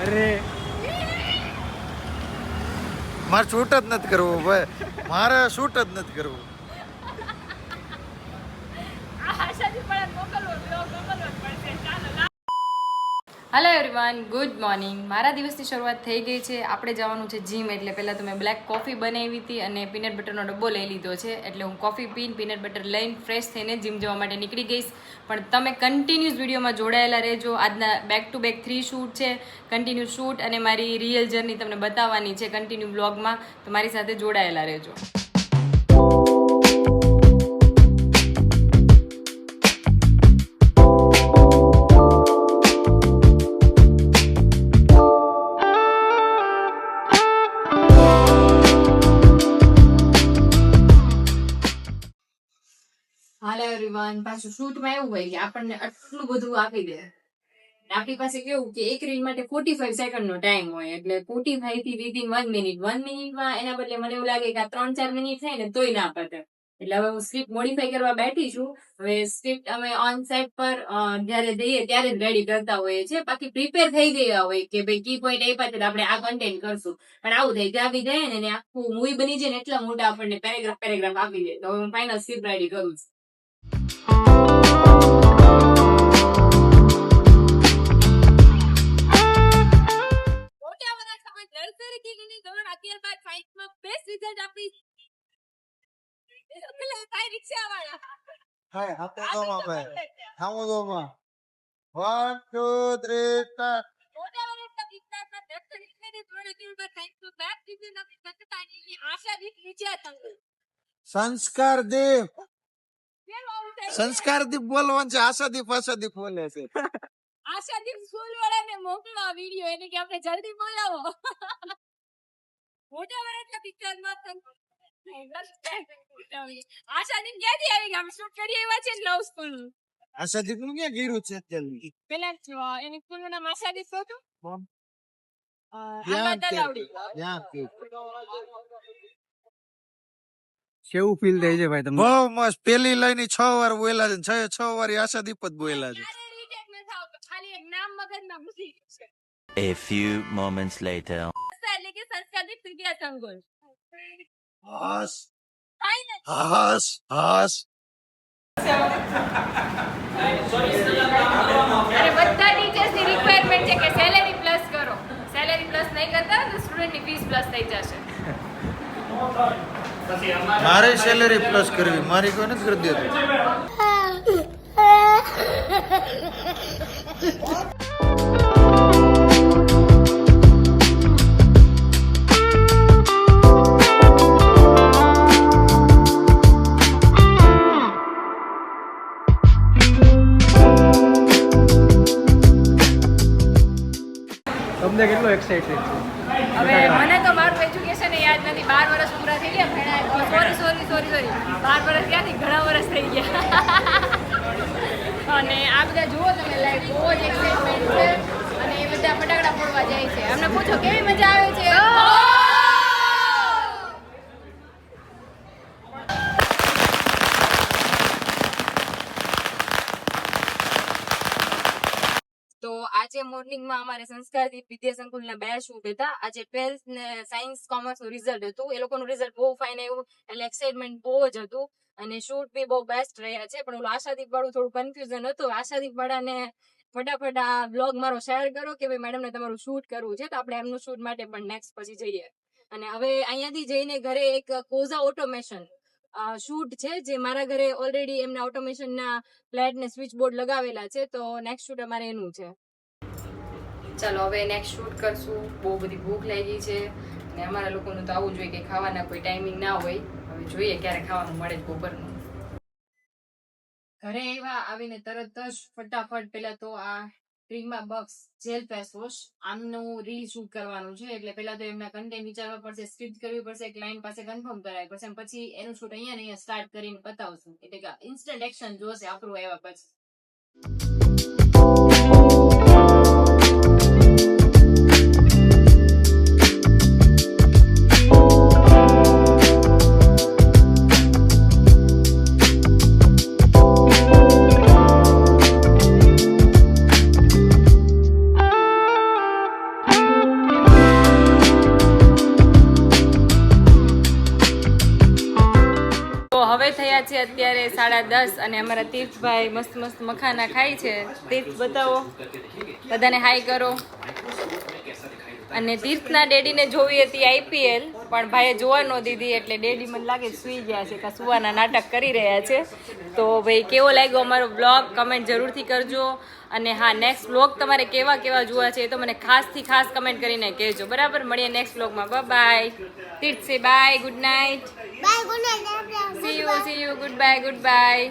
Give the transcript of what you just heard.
અરે મારે શૂટ જ નથી કરવું ભાઈ, મારે શૂટ જ નથી કરવું. Hello everyone, good morning. મારા દિવસની શરૂઆત થઈ ગઈ છે. આપણે જવાનું છે જીમ, એટલે પહેલાં તો મેં બ્લેક કોફી બનાવી હતી અને પીનટ બટરનો ડબ્બો લઈ લીધો છે. એટલે હું કોફી પીને પીનટ બટર લઈને ફ્રેશ થઈને જીમ જવા માટે નીકળી ગઈશ. પણ તમે કન્ટિન્યુઅસ વિડીયોમાં જોડાયેલા રહેજો. આજના બેક ટુ બેક 3 શૂટ છે, કન્ટિન્યુ શૂટ અને મારી રિયલ જર્ની તમને બતાવવાની છે કન્ટિન્યુ બ્લોગમાં. તો મારી સાથે જોડાયેલા રહેજો. હાલો એવરીવન, પાછું શૂટમાં એવું હોય કે આપણને આટલું બધું આપી દે. આપણી પાસે કેવું કે એક રીલ માટે 45 સેકન્ડનો ટાઈમ હોય, એટલે 45 થી વિધિન 1 મિનિટ. 1 મિનિટમાં એના બદલે મને એવું લાગે કે આ 3-4 મિનિટ થાય ને તોય ના પતે. એટલે હવે હું સ્ક્રિપ્ટ મોડિફાઈ કરવા બેઠી છું. હવે સ્ક્રિપ્ટ અમે ઓન સેટ પર જયારે દઈએ ત્યારે જ રેડી કરતા હોઈએ છીએ. બાકી પ્રિપેર થઈ ગયા હોય કે ભાઈ કી પોઈન્ટ આપ્યા છે આપણે આ કન્ટેન્ટ કરશું. પણ આવું થાય કે આવી જાય ને આખું મૂવી બની જાય ને એટલા મોટા આપણને પેરેગ્રાફ આપી દે. તો હું ફાઇનલ સ્ક્રિપ્ટ રેડી કરું છું. હાય હાથે દોમાં ભાઈ, થામો દોમાં. 1 2 3 સ્ટાર્ટ. સંસ્કારદીપ બોલવાનું છે. આશાદીપ બોલે છે. આશાદીપ સ્કૂલ વાળાને મોકલો આ વિડિયો, એને કે આપણે જલ્દી બોલાવો. મોટા વાળા પિક્ચરમાં આશાદીપ ક્યાંથી આવી ગયા? શૂટ કરી આવ્યા છે લવ સ્કૂલ. આશાદીપ નું ક્યાં ગીરું છે અત્યારે? પેલા એની સ્કૂલ નું નામ આશાદીપ હતું. કેવું ફીલ થાય છે ભાઈ તમને? બહુ મસ્ત. પેલી લાઈન 6 વાર બોલ્યા છે, 6 વાર આશાદીપ જ બોલ્યા છે. ખાલી એક નામ મગજમાં ઘૂસી ગયું છે. A few moments later. એટલે કે સંસ્કારદીપ વિદ્યા સંકુલ. હાસ હાસ હાસ. અરે બધા ટીચર્સ ની રિક્વાયરમેન્ટ છે કે સેલેરી પ્લસ કરો. સેલેરી પ્લસ નહીં કરતા તો સ્ટુડન્ટ ની ફીસ પ્લસ થઈ જશે. મારે સેલેરી પ્લસ કરવી, મારી કોઈ નથી કરી દેતું. તમને કેટલો એક્સાઇટેડ છે? હવે મને તો મારું એજ્યુકેશન યાદ નથી. 12 વર્ષ પૂરા થઈ ગયા ભણાય. સોરી 12 વર્ષ ક્યાંથી, ઘણા વર્ષ થઈ ગયા. અને આ બધા જુઓ તમે લાઈવ, બહુ જ એક્સાઇટમેન્ટ છે. અને એ બધા ફટાકડા ફોડવા જાય છે. અમને પૂછો કેવી મજા આવે છે? તો આજે મોર્નિંગમાં અમારે સંસ્કારદીપ વિદ્યા સંકુલના 2 શૂટ હતા. આજે 12th ને સાયન્સ કોમર્સ નું રિઝલ્ટ હતું. એ લોકોનું રિઝલ્ટ બહુ ફાઇન આવ્યું, એટલે એક્સાઇટમેન્ટ બહુ જ હતું. અને શૂટ બી બહુ બેસ્ટ રહ્યા છે. પણ ઓલું આશાદીપ વાળું થોડું કન્ફ્યુઝન હતું. આશાદીપ વાળાને ફટાફટ આ બ્લોગ મારો શેર કરો કે ભાઈ મેડમને તમારું શૂટ કરવું છે, તો આપણે એમનું શૂટ માટે પણ નેક્સ્ટ પછી જઈએ. અને હવે અહીંયાથી જઈને ઘરે એક કોઝા ઓટોમેશન શૂટ છે, જે મારા ઘરે ઓલરેડી એમના ઓટોમેશનના ફ્લેટ ને સ્વિચ બોર્ડ લગાવેલા છે. તો નેક્સ્ટ શૂટ અમારે એનું છે. ચાલો હવે નેક્સ્ટ શૂટ કરશું. બહુ બધી ભૂખ લાગી છે અને અમારા લોકોનું તો આવું જોઈએ કે ખાવાના કોઈ ટાઈમિંગ ના હોય. હવે જોઈએ ક્યારે ખાવાનું મળે જ બપોરનું. ઘરે આવીને તરત જ ફટાફટ પેલા તો આ ક્રીમા બક્સ જેલ ફેસ વોશ આમનું રીલ શૂટ કરવાનું છે. એટલે પેલા તો એમના કન્ટેન્ટ વિચારવા પડશે, સ્ક્રિપ્ટ કરવી પડશે, ક્લાયન્ટ પાસે કન્ફર્મ કરાવી પડશે. પછી એનું શૂટ અહીંયા સ્ટાર્ટ કરીને પતાવશું. એટલે કે ઇન્સ્ટન્ટ એક્શન જોશે અપ્રૂવ આવ્યા પછી. વાગ્યા છે અત્યારે 10:30 અને અમારા તીર્થભાઈ મસ્ત મસ્ત મખાના ખાય છે. તીર્થ બતાવો, બધાને હાય કરો. અને તીર્થના ડેડીને જોવી હતી IPL પણ ભાઈએ જોવા ન દીધી એટલે ડેડી મને લાગે સૂઈ ગયા છે કે સુવાના નાટક કરી રહ્યા છે. તો ભાઈ કેવો લાગ્યો અમારો બ્લોગ કમેન્ટ જરૂરથી કરજો. અને હા, નેક્સ્ટ બ્લોગ તમારે કેવા કેવા જોવા છે એ તો મને ખાસ કમેન્ટ કરીને કહેજો. બરાબર, મળીએ નેક્સ્ટ બ્લોગમાં. બાય. તીર્થ સે bye, good night. Bye, good night. See you, good by.